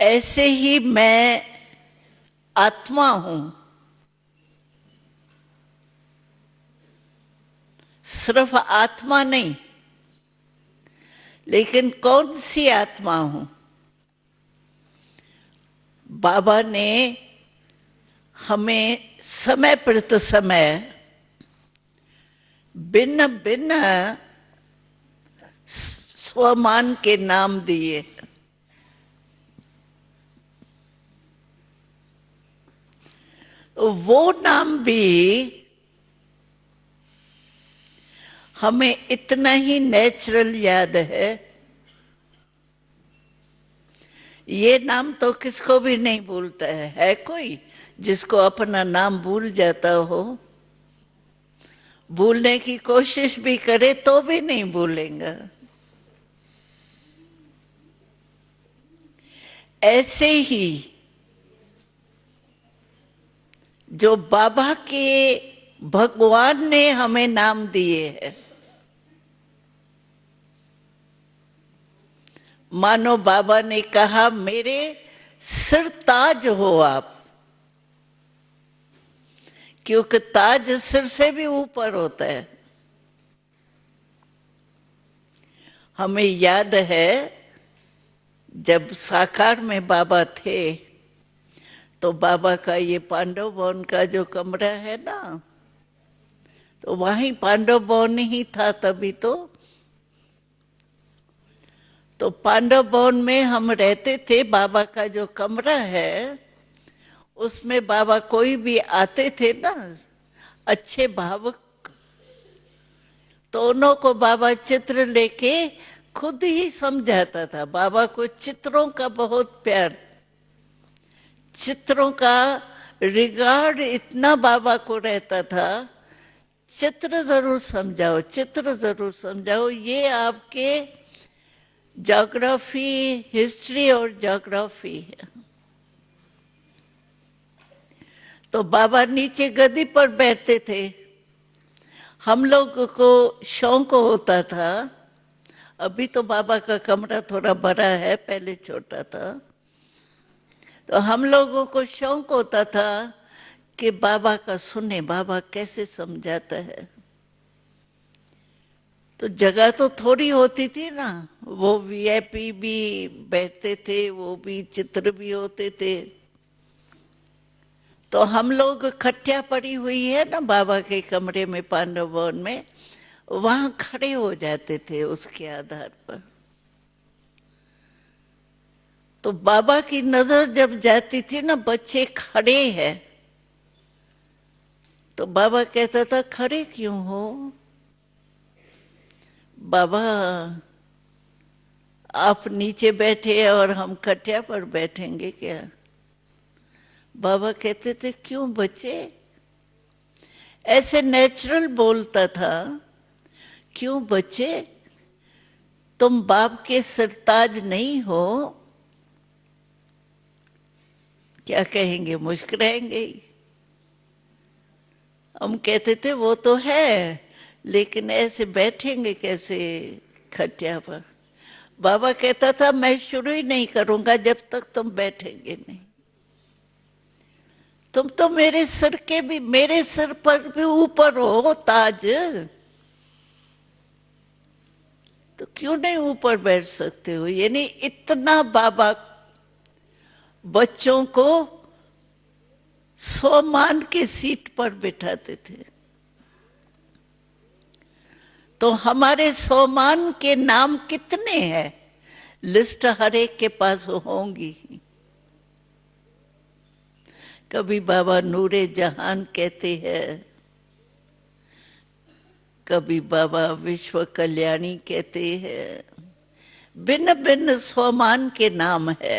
ऐसे ही मैं आत्मा हूं, सिर्फ आत्मा नहीं, लेकिन कौन सी आत्मा हूं? बाबा ने हमें समय प्रति समय भिन्न भिन्न स्वमान के नाम दिए। वो नाम भी हमें इतना ही नेचुरल याद है। ये नाम तो किसको भी नहीं भूलता है कोई जिसको अपना नाम भूल जाता हो? भूलने की कोशिश भी करे तो भी नहीं भूलेगा। ऐसे ही जो बाबा के भगवान ने हमें नाम दिए हैं, मानो बाबा ने कहा मेरे सिरताज हो आप, क्योंकि ताज सिर से भी ऊपर होता है। हमें याद है जब साकार में बाबा थे तो बाबा का ये पांडव भवन का जो कमरा है ना, तो वहीं पांडव भवन ही था तभी तो पांडव भवन में हम रहते थे। बाबा का जो कमरा है उसमें बाबा कोई भी आते थे ना अच्छे भावुक, तो उन्हों को बाबा चित्र लेके खुद ही समझाता था। बाबा को चित्रों का बहुत प्यार, चित्रों का रिगार्ड इतना बाबा को रहता था। चित्र जरूर समझाओ, चित्र जरूर समझाओ, ये आपके ज्योग्राफी, हिस्ट्री और ज्योग्राफी है। तो बाबा नीचे गद्दी पर बैठते थे। हम लोगों को शौक होता था, अभी तो बाबा का कमरा थोड़ा बड़ा है, पहले छोटा था, तो हम लोगों को शौक होता था कि बाबा का सुने, बाबा कैसे समझाता है। तो जगह तो थोड़ी होती थी ना, वो वीआईपी भी बैठते थे, वो भी चित्र भी होते थे। तो हम लोग खटिया पड़ी हुई है ना बाबा के कमरे में पांडव भवन में, वहां खड़े हो जाते थे उसके आधार पर। तो बाबा की नजर जब जाती थी ना बच्चे खड़े हैं, तो बाबा कहता था खड़े क्यों हो बाबा, आप नीचे बैठे और हम खटिया पर बैठेंगे क्या? बाबा कहते थे क्यों बच्चे, ऐसे नेचुरल बोलता था, क्यों बच्चे तुम बाप के सरताज नहीं हो? क्या कहेंगे, मुस्कुराएंगे। हम कहते थे वो तो है, लेकिन ऐसे बैठेंगे कैसे खटिया पर? बाबा कहता था मैं शुरू ही नहीं करूंगा जब तक तुम बैठेंगे नहीं। तुम तो मेरे सिर के भी, मेरे सिर पर भी ऊपर हो ताज, तो क्यों नहीं ऊपर बैठ सकते हो? यानी इतना बाबा बच्चों को सम्मान की सीट पर बिठाते थे। तो हमारे सम्मान के नाम कितने हैं, लिस्ट हर एक के पास होंगी। कभी बाबा नूरे जहान कहते हैं, कभी बाबा विश्व कल्याणी कहते हैं, भिन्न भिन्न सम्मान के नाम है।